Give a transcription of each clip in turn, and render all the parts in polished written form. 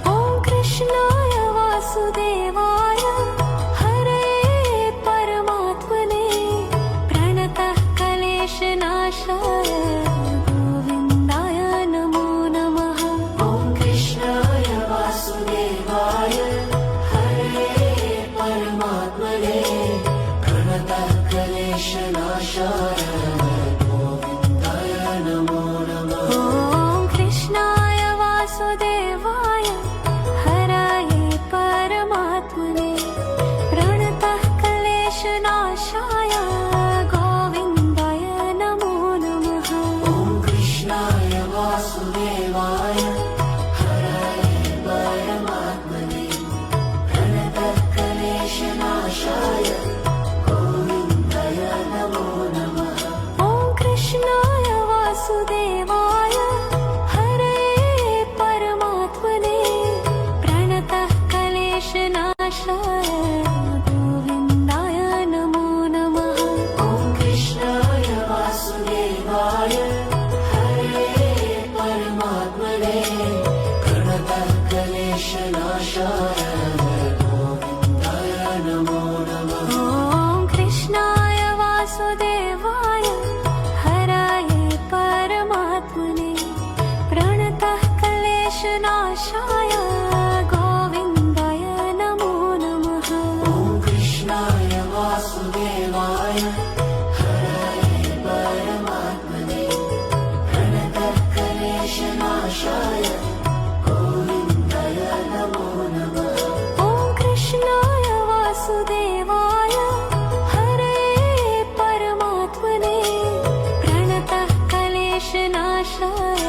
ॐ कृष्णेशनाशाय गोविन्दाय नमो नमः। ॐ कृष्णाय वासुदेवाय हराय परमात्मने प्रणतः क्लेशनाशाय गोविन्दाय नमो नमः। ॐ कृष्णाय वासुदेवाय हराय परमात्मने प्रणतः क्लेशनाशाय गोविन्दाय नमो नमः। ॐ कृष्णाय वासुदेवाय हरे परमात्मने प्रणतः क्लेशनाशाय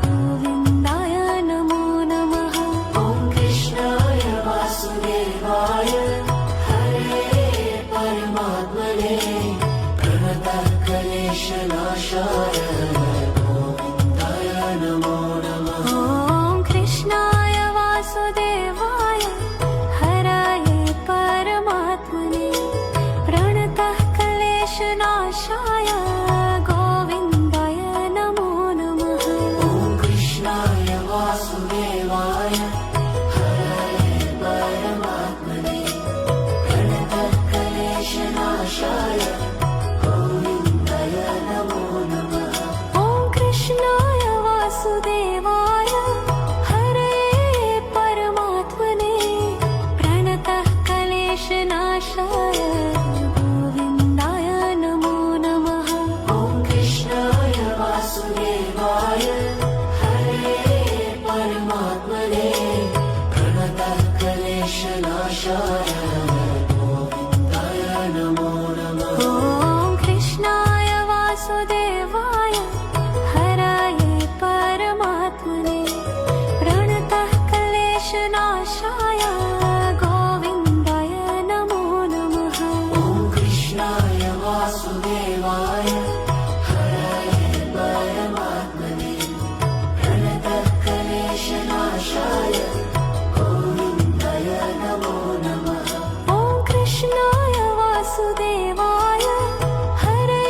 गोविन्दाय नमो नमः। ॐ कृष्णाय वासुदेवाय हरे परमात्मने प्रणतः क्लेशनाशाय गोविन्दाय नमो नमः। ॐ कृष्णाय वासुदेवाय हराय परमात्मने प्रणतः क्लेशनाशाय गोविन्दाय नमो नमः। ॐ कृष्णाय वासुदेवाय हराय परमात्मने प्रणतः क्लेशनाशाय गोविन्दाय नमो नमः। ॐ कृष्णाय वासुदेवाय हरे परमात्मने प्रणतः क्लेशनाशाय गोविन्दाय नमो नमः। ॐ कृष्णाय वासुदेवाय हरे परमात्मने प्रणतः क्लेशनाशाय गोविन्दाय नमो नमः। ॐ कृष्णाय वासुदेवाय हराय परमात्मने प्रणतः क्लेशनाशाय गोविन्दाय नमो नमः। ॐ कृष्णाय वासुदेवाय हराय परमात्मने प्रणतः क्लेशनाशाय गोविन्दाय नमो नमः। ॐ कृष्णाय वासुदेवाय हरे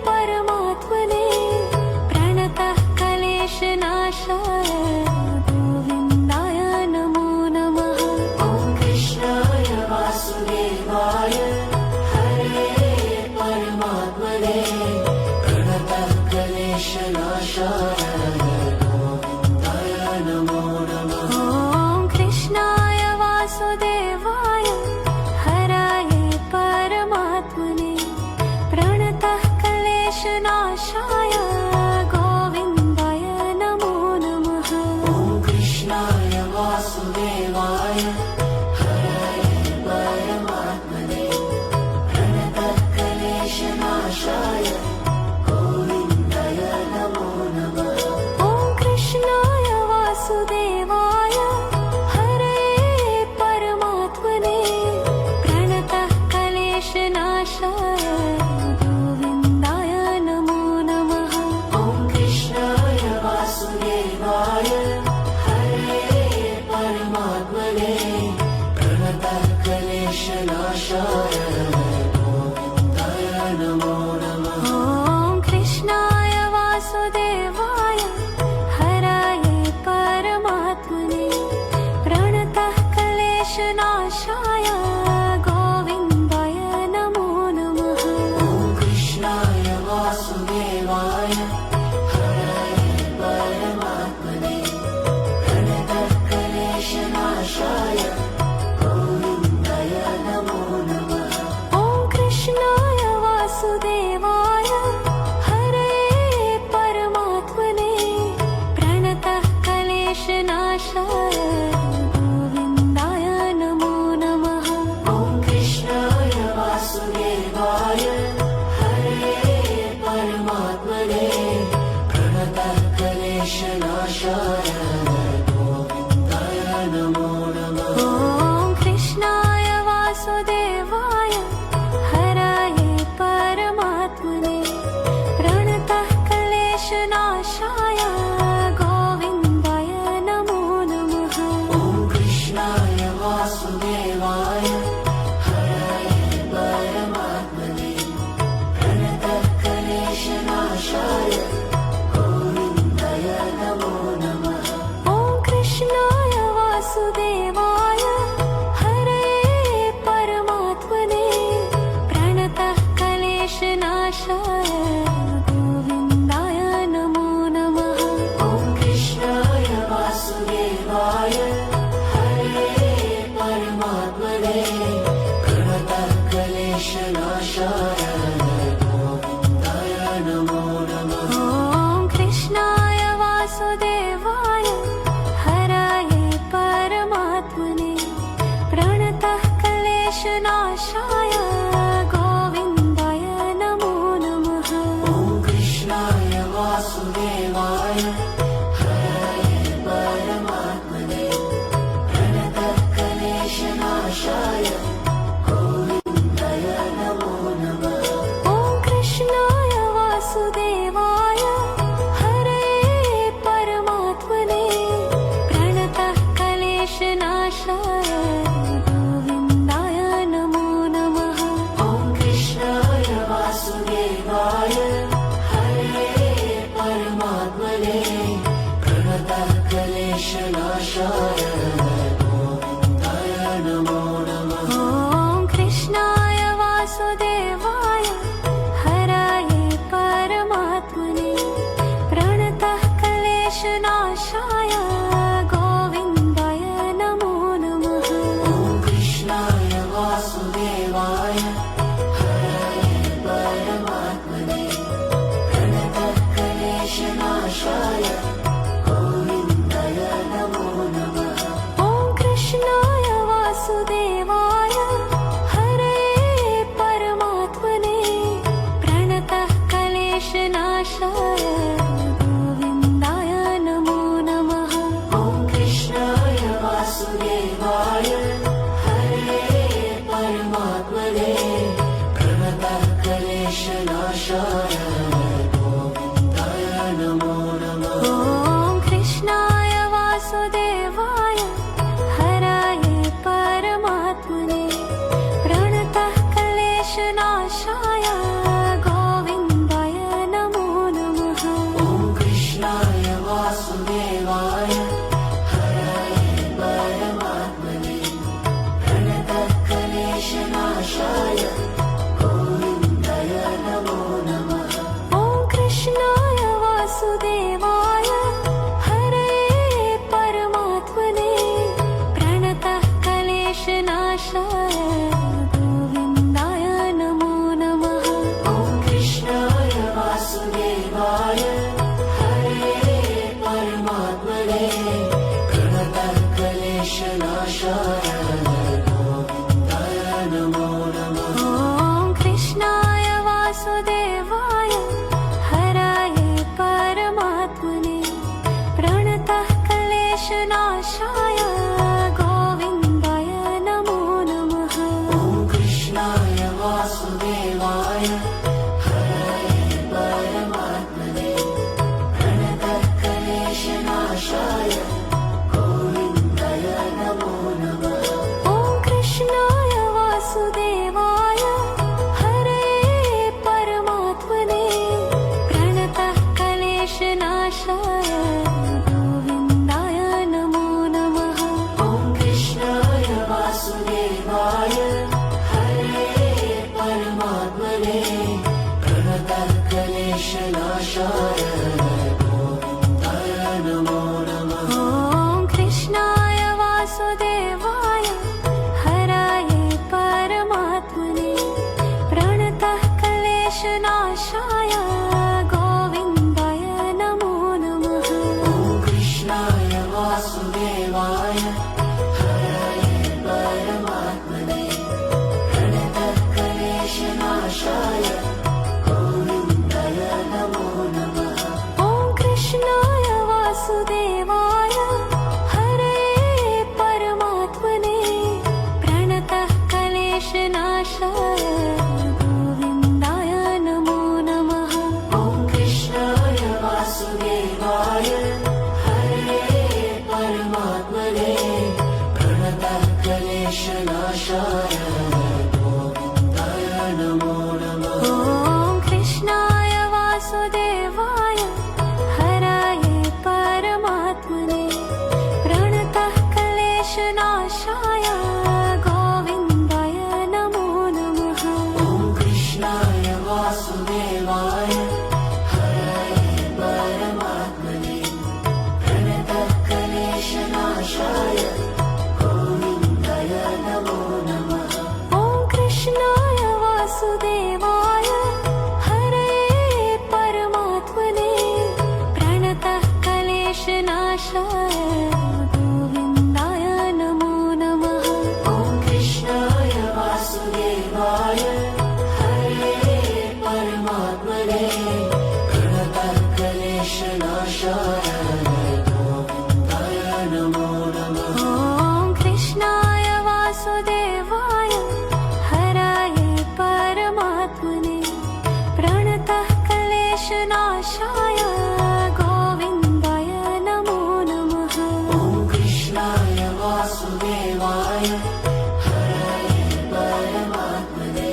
परमात्मने प्रणतः क्लेशनाशाय गोविन्दाय नमो नमः। ॐ कृष्णाय वासुदेवाय हरे परमात्मने प्रणतः क्लेशनाशाय गोविन्दाय नमो नमः। ॐ कृष्णाय वासुदेवाय हराय परमात्मने प्रणतः क्लेशनाशाय गोविन्दाय नमो नमः। ॐ कृष्णाय वासुदेवाय हराय परमात्मने प्रणतः क्लेशनाशाय गोविन्दाय नमो नमः। ॐ कृष्णाय वासुदेवाय हरे परमात्मने प्रणतः क्लेशनाशाय गोविन्दाय नमो नमः। ॐ कृष्णाय वासुदेवाय हरे परमात्मने प्रणतः क्लेशनाशाय गोविन्दाय नमो नमः। ॐ कृष्णाय वासुदेवाय हराय परमात्मने प्रणतः क्लेशनाशाय गोविन्दाय नमो नमः। ॐ कृष्णाय वासुदेवाय हराय परमात्मने प्रणतः क्लेशनाशाय गोविन्दाय नमो नमः। ॐ कृष्णाय वासुदेवाय हरे परमात्मने प्रणतः क्लेशनाशाय गोविन्दाय नमो नमः। कृष्णाय गोविन्दाय नमो नमः ॐ कृष्णाय वासुदेवाय हरये परमात्मने प्रणतः क्लेशनाशाय गोविन्दाय नमो नमः ॐ कृष्णाय वासुदेवाय हरये परमात्मने प्रणतः क्लेशनाशाय गोविन्दाय नमो नमः ॐ कृष्णाय वासुदेवाय हरये परमात्मने प्रणतः क्लेशनाशाय गोविन्दाय नमो नमः ॐ कृष्णाय वासुदेवाय हरे परमात्मने प्रणतः क्लेशनाशाय गोविन्दाय नमो नमः ॐ कृष्णाय वासुदेवाय हरये परमात्मने प्रणतः क्लेशनाशाय गोविन्दाय नमो नमः ॐ कृष्णाय वासुदेवाय हरे परमात्मने प्रणतः क्लेशनाशाय गोविन्दाय नमो नमः ॐ कृष्णाय वासुदेवाय हरये परमात्मने प्रणतः क्लेशनाशाय गोविन्दाय नमो नमः ॐ कृष्णाय वासुदेवाय हरे परमात्मने प्रणतः क्लेशनाशाय गोविन्दाय नमो नमः ॐ कृष्णाय वासुदेवाय हरये परमात्मने प्रणतः क्लेशनाशाय गोविन्दाय नमो नमः ॐ कृष्णाय वासुदेवाय हरे परमात्मने प्रणतः क्लेशनाशाय गोविन्दाय नमो नमः ॐ कृष्णाय वासुदेवाय हरये परमात्मने प्रणतः क्लेशनाशाय गोविन्दाय नमो नमः ॐ कृष्णाय वासुदेवाय हरे परमात्मने प्रणतः क्लेशनाशाय गोविन्दाय नमो नमः ॐ कृष्णाय वासुदेवाय हरये परमात्मने प्रणतः क्लेशनाशाय गोविन्दाय नमो नमः ॐ कृष्णाय वासुदेवाय हरे परमात्मने प्रणतः क्लेशनाशाय गोविन्दाय नमो नमः ॐ कृष्णाय वासुदेवाय हरये परमात्मने प्रणतः क्लेशनाशाय गोविन्दाय नमो नमः ॐ कृष्णाय वासुदेवाय हरे परमात्मने प्रणतः क्लेशनाशाय गोविन्दाय नमो नमः ॐ कृष्णाय वासुदेवाय हरये परमात्मने प्रणतः क्लेशनाशाय गोविन्दाय नमो नमः ॐ कृष्णाय वासुदेवाय हरे परमात्मने प्रणतः क्लेशनाशाय गोविन्दाय नमो नमः ॐ कृष्णाय वासुदेवाय हरये परमात्मने प्रणतः क्लेशनाशाय गोविन्दाय नमो नमः ॐ कृष्णाय वासुदेवाय हरे परमात्मने प्रणतः क्लेशनाशाय गोविन्दाय नमो नमः ॐ कृष्णाय वासुदेवाय हरये परमात्मने प्रणतः क्लेशनाशाय गोविन्दाय नमो नमः ॐ कृष्णाय वासुदेवाय हरे परमात्मने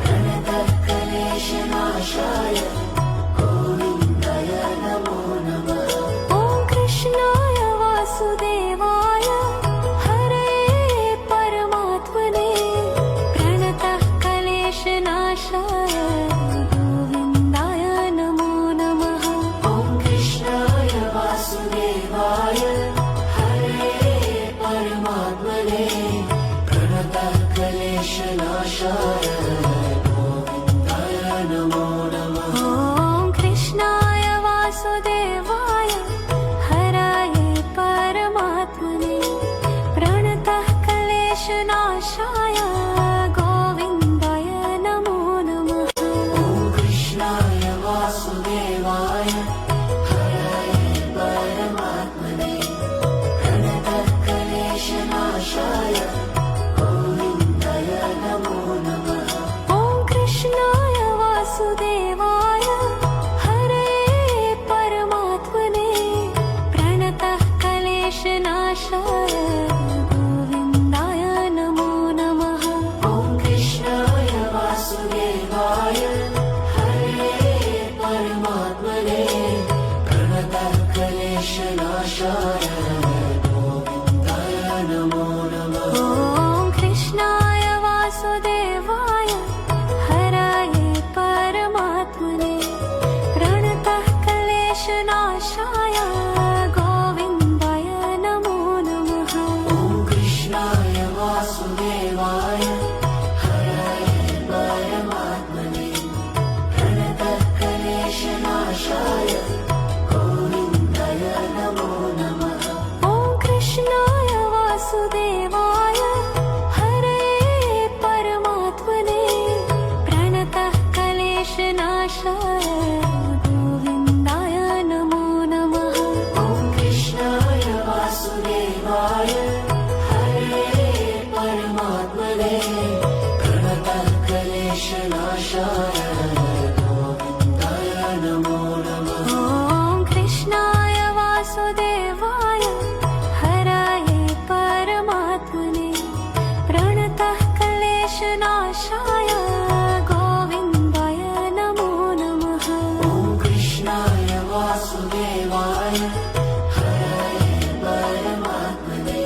प्रणतः क्लेशनाशाय गोविन्दाय नमो नमः ॐ कृष्णाय वासुदेवाय क्लेशनाशाय गोविन्दाय नमो नमः। ॐ कृष्णाय वासुदेवाय हराय परमात्मने प्रणतः क्लेशनाशाय गोविन्दाय नमो नमः। ॐ कृष्णाय वासुदेवाय हराय परमात्मने प्रणतः क्लेशनाशाय गोविन्दाय नमो नमः। ॐ कृष्णाय वासुदेवाय हरे परमात्मने प्रणतः क्लेशनाशाय गोविन्दाय नमो नमः। ॐ कृष्णाय वासुदेवाय हरे परमात्मने प्रणतः क्लेशनाशाय गोविन्दाय नमो नमः। ॐ कृष्णाय वासुदेवाय हराय परमात्मने प्रणतः क्लेशनाशाय गोविन्दाय नमो नमः। ॐ कृष्णाय वासुदेवाय हराय परमात्मने प्रणतः क्लेशनाशाय गोविन्दाय नमो नमः। ॐ कृष्णाय वासुदेवाय हरे परमात्मने प्रणतः क्लेशनाशाय गोविन्दाय नमो नमः। ॐ कृष्णाय वासुदेवाय हरे परमात्मने प्रणतः क्लेशनाशाय गोविन्दाय नमो नमः। ॐ कृष्णाय वासुदेवाय हराय परमात्मने प्रणतः क्लेशनाशाय गोविन्दाय नमो नमः। ॐ कृष्णाय वासुदेवाय हराय परमात्मने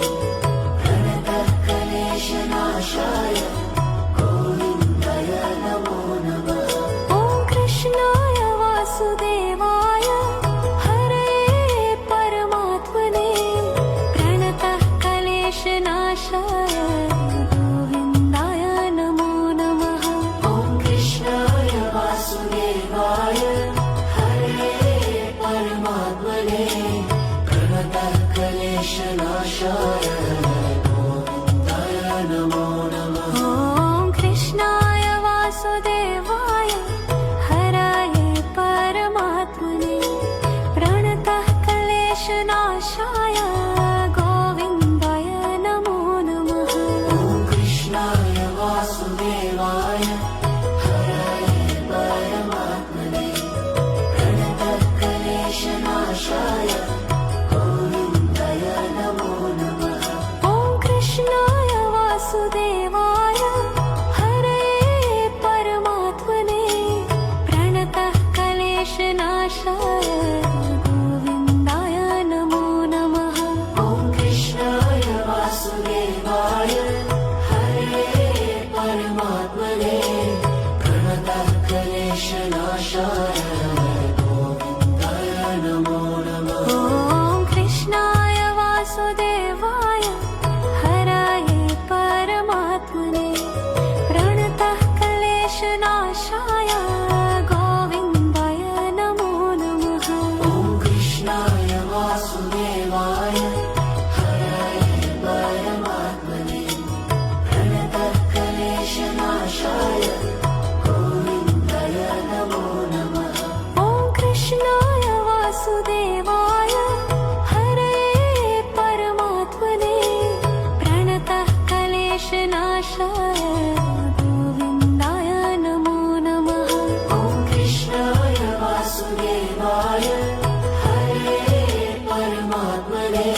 प्रणतः क्लेशनाशाय गोविन्दाय नमो नमः। ॐ कृष्णाय वासुदेवाय हरे परमात्मने प्रणतः क्लेशनाशाय गोविन्दाय नमो नमः। ॐ कृष्णाय वासुदेवाय हरे परमात्मने प्रणतः क्लेशनाशाय गोविन्दाय नमो नमः। ॐ कृष्णाय वासुदेवाय हराय परमात्मने प्रणतः क्लेशनाशाय गोविन्दाय नमो नमः। ॐ कृष्णाय वासुदेवाय हराय परमात्मने प्रणतः क्लेशनाशाय गोविन्दाय नमो नमः। ॐ कृष्णाय वासुदेवाय हरे परमात्मने प्रणतः क्लेशनाशाय गोविन्दाय नमो नमः। ॐ कृष्णाय वासुदेवाय हरे परमात्मने प्रणतः क्लेशनाशाय गोविन्दाय नमो नमः। ॐ कृष्णाय वासुदेवाय हराय परमात्मने प्रणतः क्लेशनाशाय गोविन्दाय नमो नमः। ॐ कृष्णाय वासुदेवाय हराय परमात्मने प्रणतः क्लेशनाशाय गोविन्दाय नमो नमः। ॐ कृष्णाय वासुदेवाय हरे परमात्मने प्रणतः क्लेशनाशाय गोविन्दाय नमो नमः। ॐ कृष्णाय वासुदेवाय हरे परमात्मने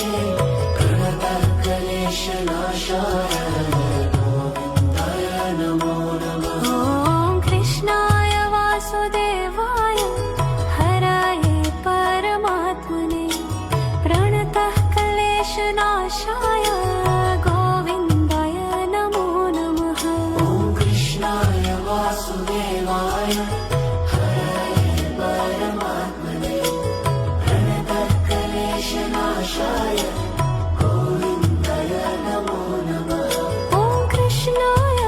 प्रणतः क्लेशनाशाय गोविन्दाय नमो नमः। ॐ कृष्णाय वासुदेवाय हराय परमात्मने प्रणतः क्लेशनाशाय गोविन्दाय नमो नमः। ॐ कृष्णाय वासुदेवाय हराय परमात्मने प्रणतः क्लेशनाशाय गोविन्दाय नमो नमः। ॐ कृष्णाय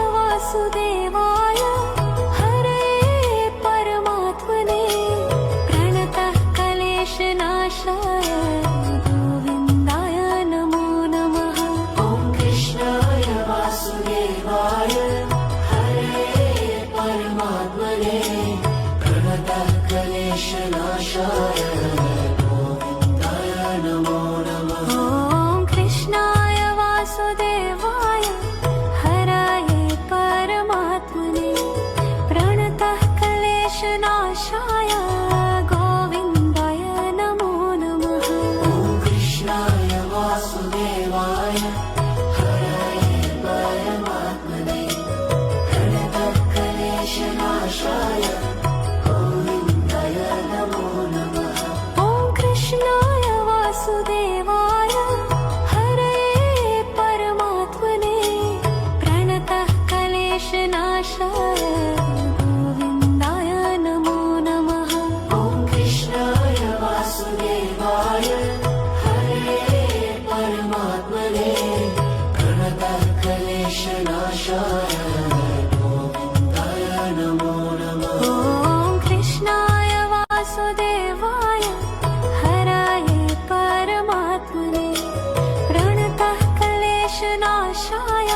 वासुदेवाय हरये परमात्मने प्रणतक्लेशनाशाय गोविन्दाय नमो नमः। ॐ कृष्णाय वासुदेवाय हरये परमात्मने प्रणतः क्लेशनाशाय गोविन्दाय नमो नमः। ॐ कृष्णाय वासुदेवाय हरये परमात्मने प्रणतक्लेशनाशाय गोविन्दाय नमो नमः। ॐ कृष्णाय वासुदेवाय हरये परमात्मने प्रणतः क्लेशनाशाय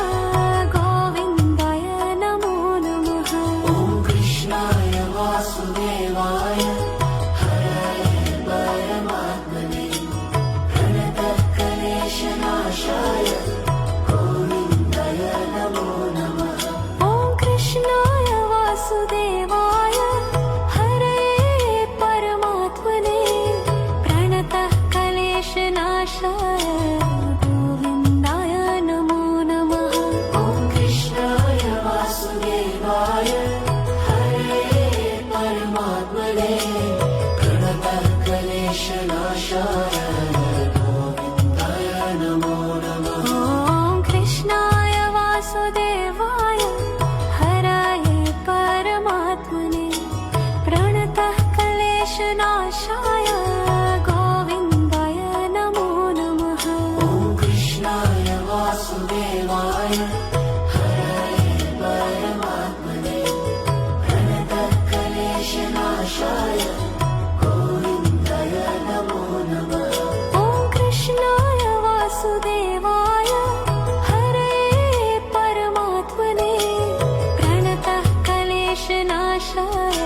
गोविन्दाय नमो नमः। ॐ कृष्णाय वासुदेवाय हरये परमात्मने प्रणतक्लेशनाशाय गोविन्दाय नमो नमः। ॐ कृष्णाय वासुदेवाय हरये परमात्मने प्रणतः क्लेशनाशाय गोविन्दाय नमो नमः। ॐ कृष्णाय वासुदेवाय हरये परमात्मने प्रणतक्लेशनाशाय गोविन्दाय नमो नमः। ॐ कृष्णाय वासुदेवाय हरये परमात्मने प्रणतः क्लेशनाशाय गोविन्दाय नमो नमः। ॐ कृष्णाय वासुदेवाय हरये परमात्मने प्रणतक्लेशनाशाय गोविन्दाय नमो नमः। ॐ कृष्णाय वासुदेवाय हरये परमात्मने प्रणतः क्लेशनाशाय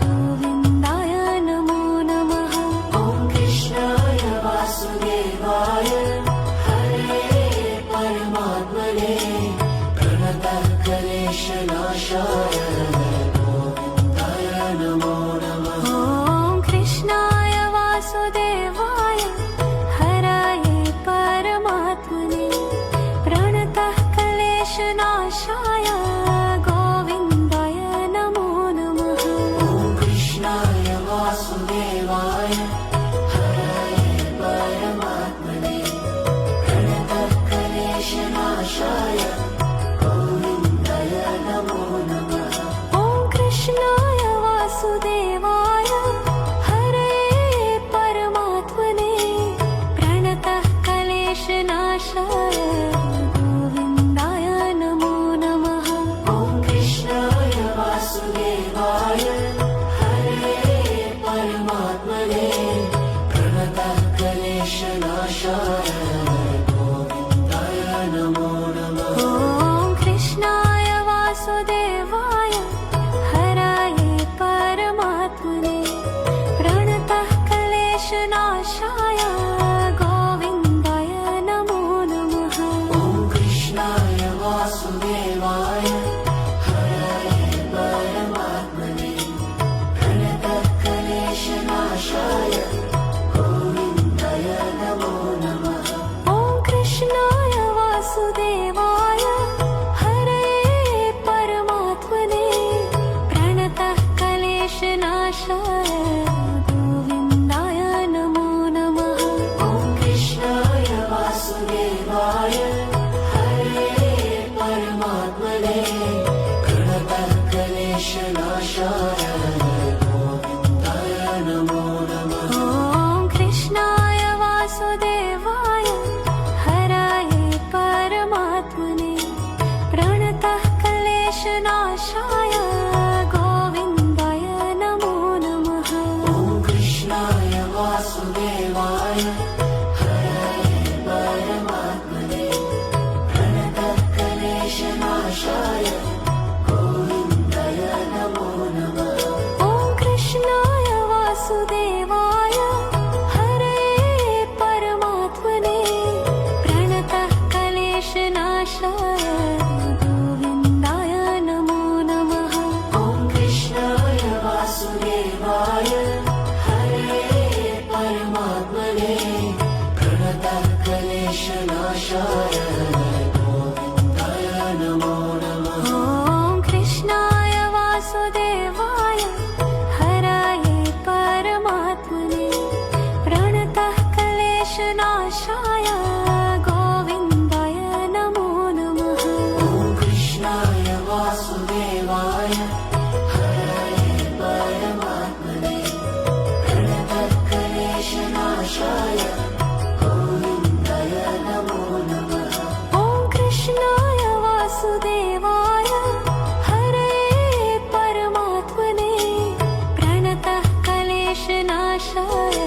गोविन्दाय नमो नमः। ॐ कृष्णाय वासुदेवाय हरये परमात्मने प्रणतक्लेशनाशाय गोविन्दाय नमो नमः। ॐ कृष्णाय वासुदेवाय हरये परमात्मने प्रणतः क्लेशनाशाय गोविन्दाय नमो नमः। ॐ कृष्णाय वासुदेवाय हरये परमात्मने प्रणतक्लेशनाशाय गोविन्दाय नमो नमः। ॐ कृष्णाय वासुदेवाय हरये परमात्मने प्रणतः क्लेशनाशाय गोविन्दाय नमो नमः। ॐ कृष्णाय वासुदेवाय हरये परमात्मने प्रणतक्लेशनाशाय गोविन्दाय नमो नमः। ॐ कृष्णाय वासुदेवाय हरये परमात्मने प्रणतः क्लेशनाशाय गोविन्दाय नमो नमः। ॐ कृष्णाय वासुदेवाय हरये परमात्मने प्रणतक्लेशनाशाय गोविन्दाय नमो नमः। ॐ कृष्णाय वासुदेवाय हरये परमात्मने प्रणतः क्लेशनाशाय गोविन्दाय नमो नमः। ॐ कृष्णाय वासुदेवाय हरये परमात्मने प्रणतक्लेशनाशाय गोविन्दाय नमो नमः। ॐ कृष्णाय वासुदेवाय हरये परमात्मने प्रणतः क्लेशनाशाय गोविन्दाय नमो नमः। ॐ कृष्णाय वासुदेवाय हरये परमात्मने कृष्णविनाशाय गोविन्दाय नमो नमः ॐ कृष्णाय वासुदेवाय हराये परमात्मने प्रणतः क्लेशनाशाय गोविन्दाय नमो नमः ॐ कृष्णाय वासुदेवाय हरये परमात्मने प्रणतक्लेशनाशाय गोविन्दाय नमो नमः ॐ कृष्णाय वासुदेवाय हरये परमात्मने प्रणतः क्लेशनाशाय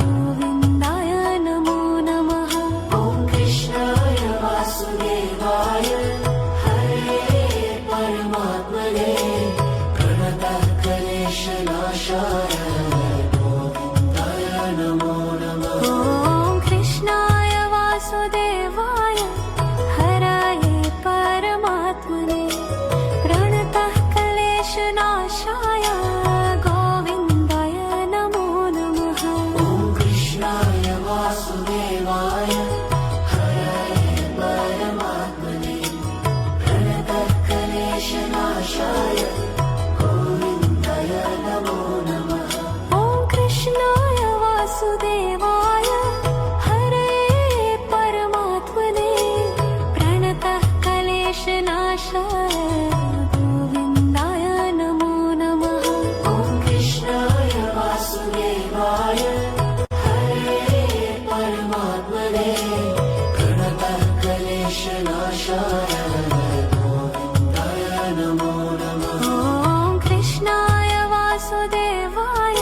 गोविन्दाय नमो नमः ॐ कृष्णाय वासुदेवाय हरये परमात्मने प्रणतक्लेशनाशाय गोविन्दाय नमो नमः ॐ कृष्णाय वासुदेवाय हराये परमात्मने प्रणतः क्लेशनाशाय गोविन्दाय नमो नमः ॐ कृष्णाय वासुदेवाय हरये परमात्मने प्रणतक्लेशनाशाय गोविन्दाय नमो नमः ॐ कृष्णाय वासुदेवाय हरये परमात्मने प्रणतः क्लेशनाशाय गोविन्दाय नमो नमः ॐ कृष्णाय वासुदेवाय हरये परमात्मने प्रणतक्लेशनाशाय गोविन्दाय नमो नमः ॐ कृष्णाय वासुदेवाय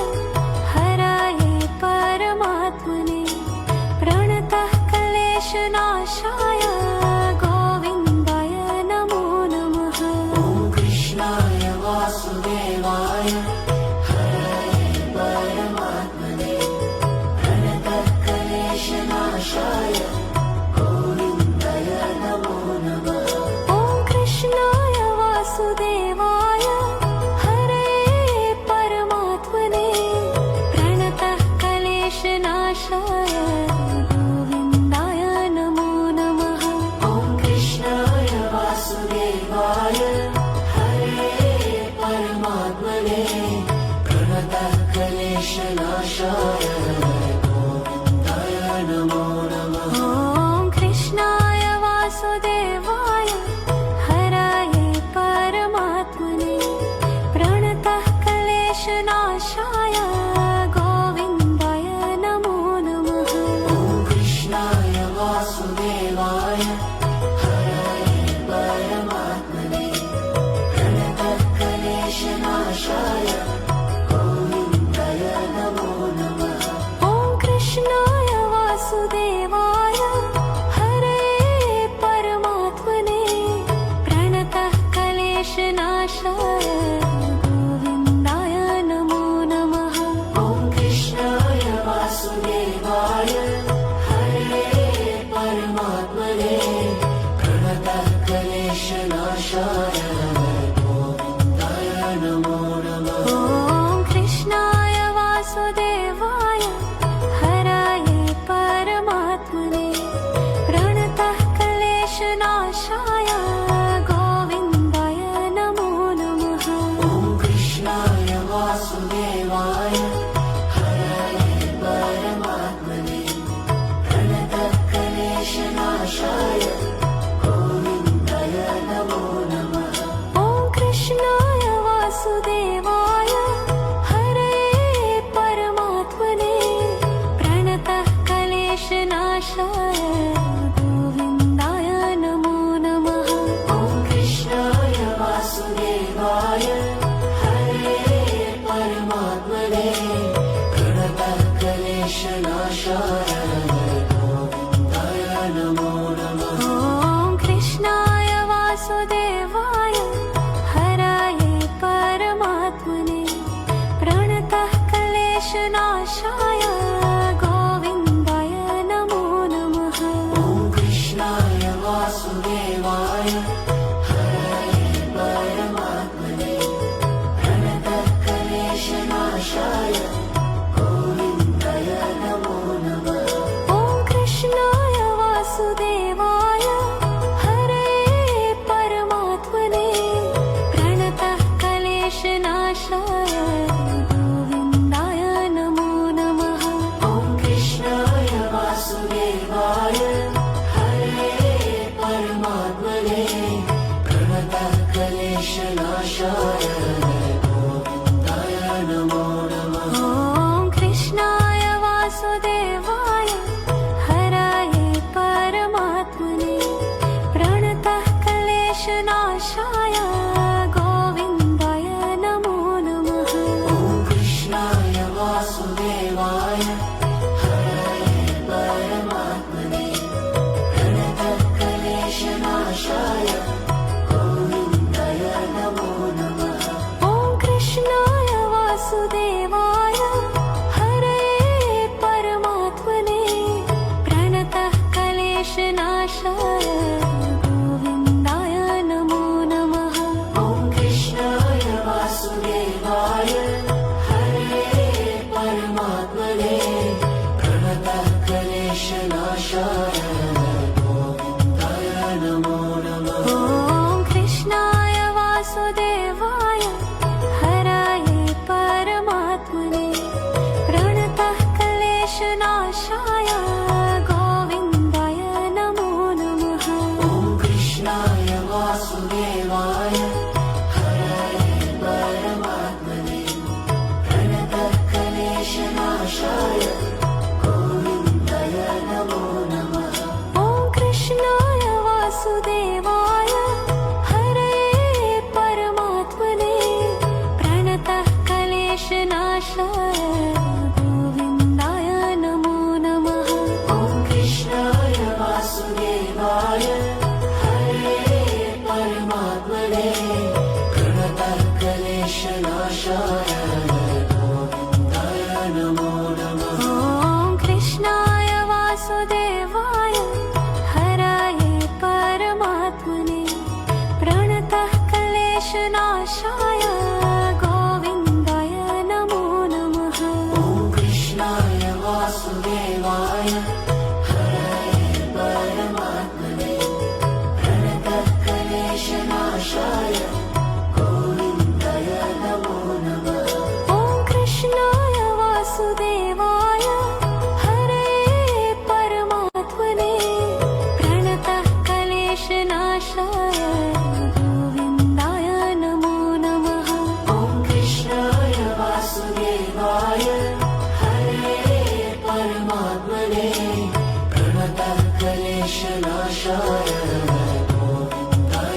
हराये परमात्मने प्रणतः क्लेशनाशाय गोविन्दाय नमो नमः ॐ कृष्णाय वासुदेवाय हरये परमात्मने प्रणतक्लेशनाशाय गोविन्दाय नमो नमः ॐ कृष्णाय वासुदेवाय हरये परमात्मने प्रणतः क्लेशनाशाय गोविन्दाय नमो नमः ॐ कृष्णाय वासुदेवाय हरये परमात्मने प्रणतक्लेशनाशाय गोविन्दाय नमो नमः ॐ कृष्णाय वासुदेवाय हराये परमात्मने प्रणतः क्लेशनाशाय गोविन्दाय नमो नमः ॐ कृष्णाय वासुदेवाय हरये परमात्मने प्रणतक्लेशनाशाय गोविन्दाय नमो नमः ॐ कृष्णाय वासुदेवाय हरये परमात्मने प्रणतः क्लेशनाशाय गोविन्दाय नमो नमः ॐ कृष्णाय वासुदेवाय हरये परमात्मने क्लेशनाशाय गोविन्दाय नमो नमः। ॐ कृष्णाय वासुदेवाय हरे परमात्मने प्रणतः क्लेशनाशाय गोविन्दाय नमो नमः। ॐ कृष्णाय वासुदेवाय हराये परमात्मने प्रणतः क्लेशनाशाय गोविन्दाय नमो नमः। ॐ कृष्णाय वासुदेवाय हरे परमात्मने प्रणतः क्लेशनाशाय गोविन्दाय नमो नमः। ॐ कृष्णाय वासुदेवाय हरे परमात्मने प्रणतः क्लेशनाशाय गोविन्दाय नमो नमः। ॐ कृष्णाय वासुदेवाय हरे परमात्मने प्रणतः क्लेशनाशाय गोविन्दाय नमो नमः। ॐ कृष्णाय वासुदेवाय हराये परमात्मने प्रणतः क्लेशनाशाय गोविन्दाय नमो नमः। ॐ कृष्णाय वासुदेवाय हरे परमात्मने प्रणतः क्लेशनाशाय गोविन्दाय नमो नमः। ॐ कृष्णाय वासुदेवाय हरे परमात्मने प्रणतः क्लेशनाशाय गोविन्दाय नमो नमः। ॐ कृष्णाय वासुदेवाय हरे परमात्मने प्रणतः क्लेशनाशाय गोविन्दाय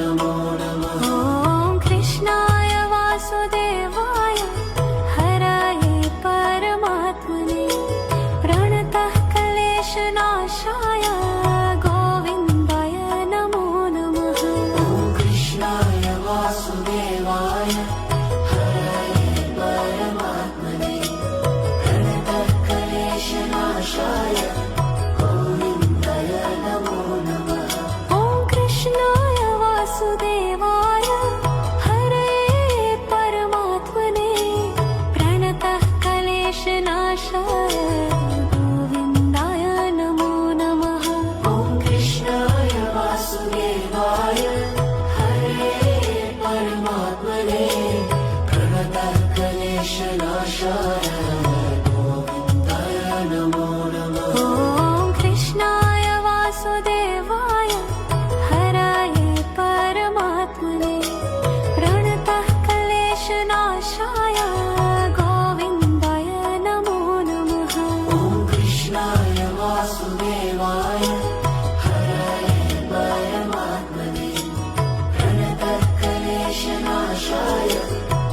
नमो नमः। ॐ कृष्णाय वासुदेवाय हराये परमात्मने प्रणतः क्लेशनाशाय गोविन्दाय नमो नमः। ॐ कृष्णाय वासुदेवाय हरे परमात्मने प्रणतः क्लेशनाशाय गोविन्दाय नमो नमः। ॐ कृष्णाय वासुदेवाय हरे परमात्मने प्रणतः क्लेशनाशाय गोविन्दाय नमो नमः। ॐ कृष्णाय वासुदेवाय हरे परमात्मने प्रणतः क्लेशनाशाय गोविन्दाय नमो नमः। ॐ कृष्णाय वासुदेवाय हराये परमात्मने प्रणतः क्लेशनाशाय गोविन्दाय नमो नमः। ॐ कृष्णाय वासुदेवाय हरे परमात्मने प्रणतः क्लेशनाशाय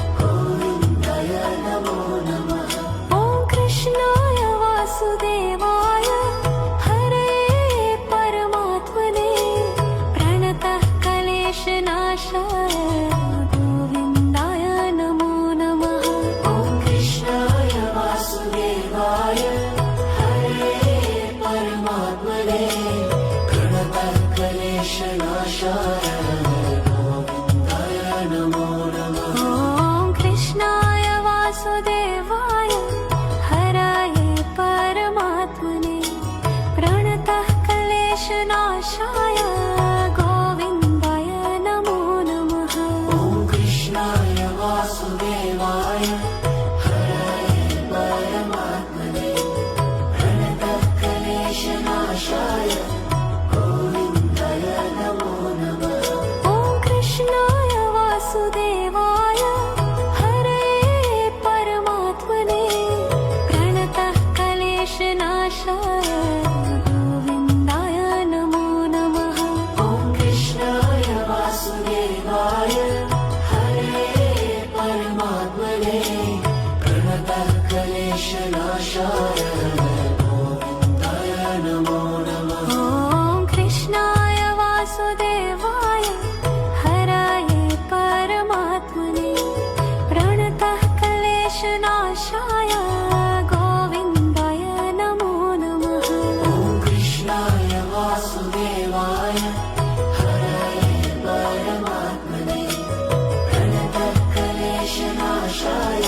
गोविन्दाय नमो नमः। ॐ कृष्णाय वासुदेवाय हरे परमात्मने प्रणतः क्लेशनाशाय गोविन्दाय नमो नमः। ॐ कृष्णाय वासुदेवाय हरे परमात्मने प्रणतः क्लेशनाशाय गोविन्दाय नमो नमः। ॐ कृष्णाय वासुदेवाय हराये परमात्मने प्रणतः क्लेशनाशाय गोविन्दाय नमो नमः। ॐ कृष्णाय वासुदेवाय हरे परमात्मने प्रणतः क्लेशनाशाय गोविन्दाय नमो नमः। ॐ कृष्णाय वासुदेवाय हरे परमात्मने प्रणतः क्लेशनाशाय गोविन्दाय नमो नमः। वासुदेवाय हरये परमात्मने प्रणतक्लेशनाशाय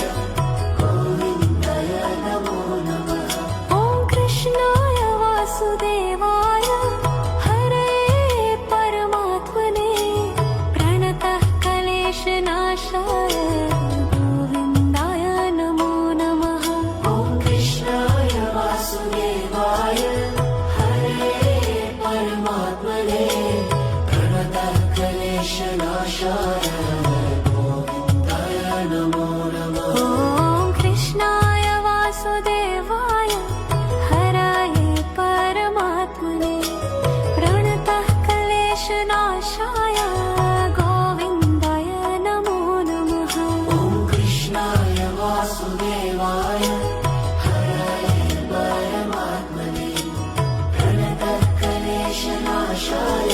गोविन्दाय नमो नमः। ॐ कृष्णाय वासुदेवाय हरये परमात्मने प्रणतः क्लेशनाशाय गोविन्दाय नमो नमः। ॐ कृष्णाय वासुदेवाय हरये परमात्मने प्रणतक्लेशनाशाय गोविन्दाय नमो नमः। ॐ कृष्णाय वासुदेवाय हरये परमात्मने प्रणतः क्लेशनाशाय गोविन्दाय नमो नमः। ॐ कृष्णाय वासुदेवाय हरये परमात्मने प्रणतक्लेशनाशाय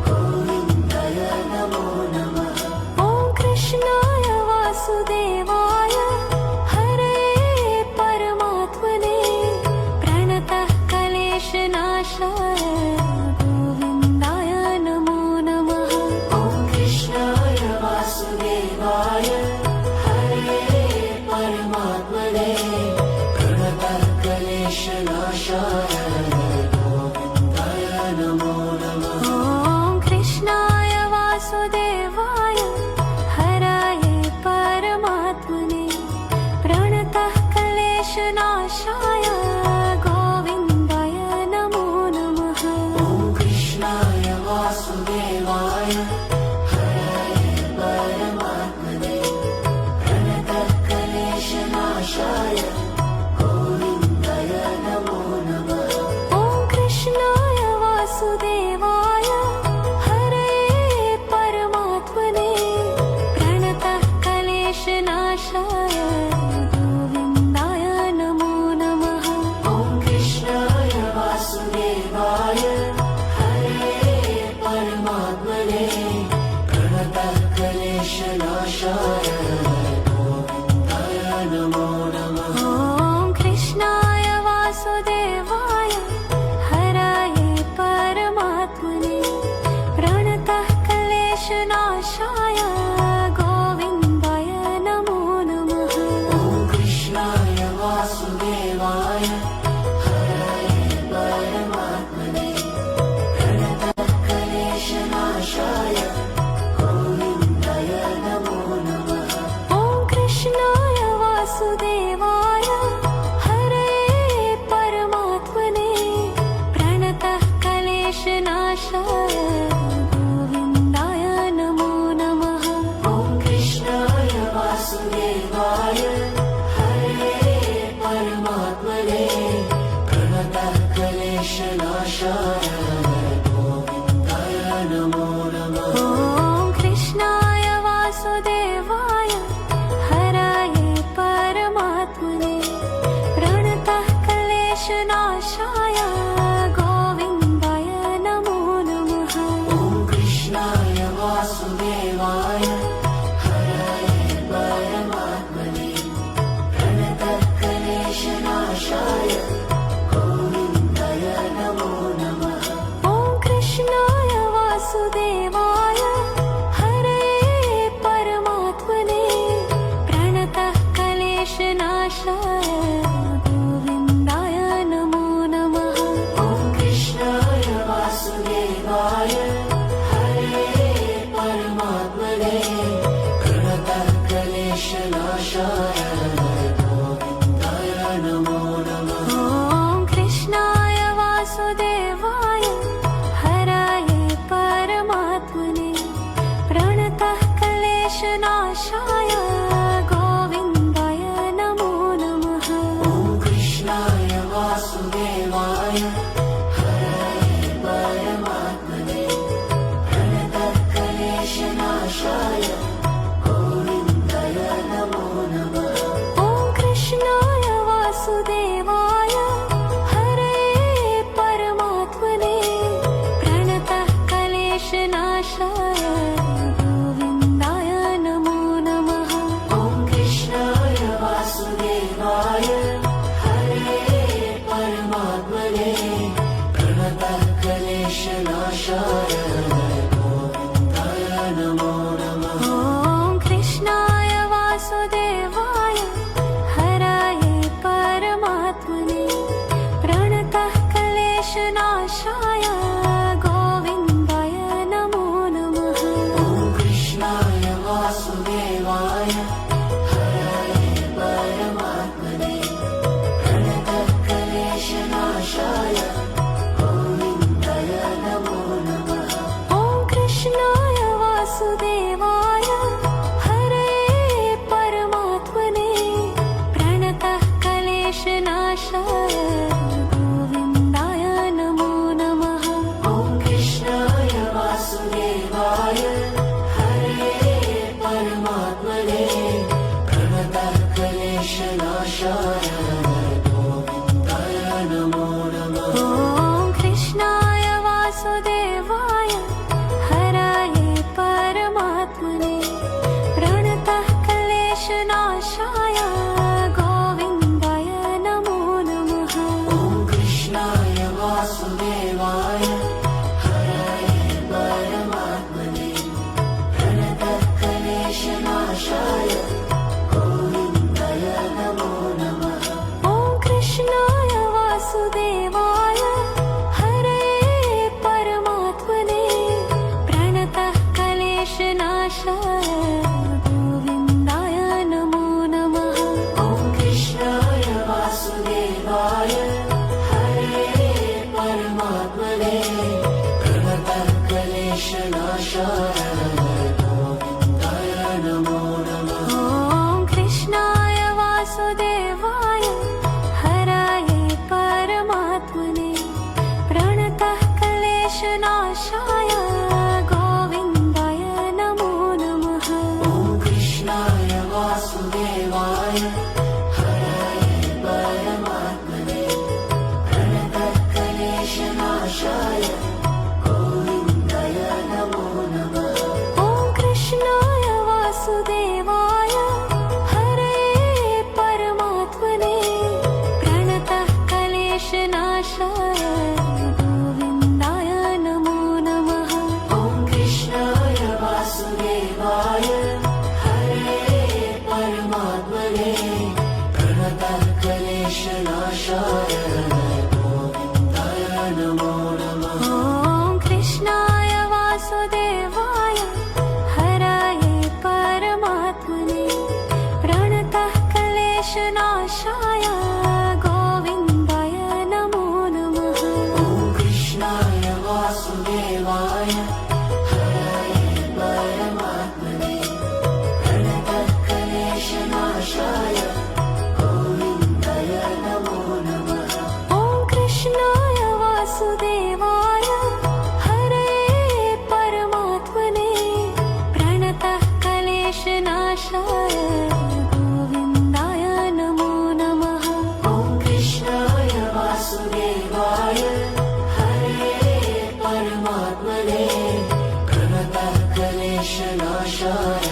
गोविन्दाय नमो नमः। ॐ कृष्णाय वासुदेवाय हरये परमात्मने प्रणतः क्लेशनाशाय गोविन्दाय नमो नमः। ॐ कृष्णाय वासुदेवाय हरये परमात्मने प्रणतक्लेशनाशाय गोविन्दाय नमो नमः। ॐ कृष्णाय वासुदेवाय हरये परमात्मने प्रणतः क्लेशनाशाय गोविन्दाय नमो नमः। ॐ कृष्णाय वासुदेवाय हरये परमात्मने प्रणतक्लेशनाशाय गोविन्दाय नमो नमः। ॐ कृष्णाय वासुदेवाय हरये परमात्मने प्रणतः क्लेशनाशाय गोविन्दाय नमो नमः। ॐ कृष्णाय वासुदेवाय हरये परमात्मने प्रणतक्लेशनाशाय गोविन्दाय नमो नमः। ॐ कृष्णाय वासुदेवाय हरये परमात्मने प्रणतः क्लेशनाशाय गोविन्दाय नमो नमः। ॐ कृष्णाय वासुदेवाय हरये परमात्मने प्रणतक्लेशनाशाय गोविन्दाय नमो नमः। ॐ कृष्णाय वासुदेवाय हरये परमात्मने प्रणतः क्लेशनाशाय गोविन्दाय नमो नमः। ॐ कृष्णाय वासुदेवाय हरये परमात्मने प्रणतक्लेशनाशाय गोविन्दाय नमो नमः। ॐ कृष्णाय वासुदेवाय हरये परमात्मने प्रणतः क्लेशनाशाय गोविन्दाय नमो नमः। ॐ कृष्णाय वासुदेवाय हरये परमात्मने प्रणतक्लेशनाशाय गोविन्दाय नमो नमः। ॐ कृष्णाय वासुदेवाय हरये परमात्मने प्रणतः क्लेशनाशाय गोविन्दाय नमो नमः। ॐ कृष्णाय वासुदेवाय हरये परमात्मने प्रणतक्लेशनाशाय गोविन्दाय नमो नमः। ॐ कृष्णाय वासुदेवाय हरये परमात्मने प्रणतः क्लेशनाशाय गोविन्दाय नमो नमः। ॐ कृष्णाय वासुदेवाय हरये परमात्मने प्रणतक्लेशनाशाय गोविन्दाय नमो नमः। ॐ कृष्णाय वासुदेवाय हरये परमात्मने प्रणतः क्लेशनाशाय गोविन्दाय नमो नमः। क्लेशनाशाय गोविन्दाय नमो नमः। ॐ कृष्णाय वासुदेवाय हराये परमात्मने प्रणतः क्लेशनाशाय गोविन्दाय नमो नमः। ॐ कृष्णाय वासुदेवाय हराय परमात्मने प्रणतः क्लेशनाशाय गोविन्दाय नमो नमः। ॐ कृष्णाय वासुदेवाय हरये परमात्मने प्रणतः क्लेशनाशाय गोविन्दाय नमो नमः। ॐ कृष्णाय वासुदेवाय हरे परमात्मने प्रणतः क्लेशनाशाय गोविन्दाय नमो नमः। ॐ कृष्णाय वासुदेवाय हराये परमात्मने प्रणतः क्लेशनाशाय गोविन्दाय नमो नमः। ॐ कृष्णाय वासुदेवाय हरे परमात्मने प्रणतः क्लेशनाशाय गोविन्दाय नमो नमः। ॐ कृष्णाय वासुदेवाय हरये परमात्मने प्रणतः क्लेशनाशाय गोविन्दाय नमो नमः। ॐ कृष्णाय वासुदेवाय हरे परमात्मने प्रणतः क्लेशनाशाय गोविन्दाय नमो नमः। ॐ कृष्णाय वासुदेवाय हराये परमात्मने प्रणतः क्लेशनाशाय गोविन्दाय नमो नमः। ॐ कृष्णाय वासुदेवाय हरे परमात्मने प्रणतः क्लेशनाशाय गोविन्दाय नमो नमः। ॐ कृष्णाय वासुदेवाय हरये परमात्मने प्रणतः क्लेशनाशाय गोविन्दाय नमो नमः। ॐ कृष्णाय वासुदेवाय हरे परमात्मने प्रणतः क्लेशनाशाय गोविन्दाय नमो नमः। ॐ कृष्णाय वासुदेवाय हराये परमात्मने प्रणतः क्लेशनाशाय गोविन्दाय नमो नमः। ॐ कृष्णाय वासुदेवाय हरे परमात्मने प्रणतः क्लेशनाशाय गोविन्दाय नमो नमः। ॐ कृष्णाय वासुदेवाय हरये परमात्मने प्रणतः क्लेशनाशाय गोविन्दाय नमो नमः। ॐ कृष्णाय वासुदेवाय हरे परमात्मने प्रणतः क्लेशनाशाय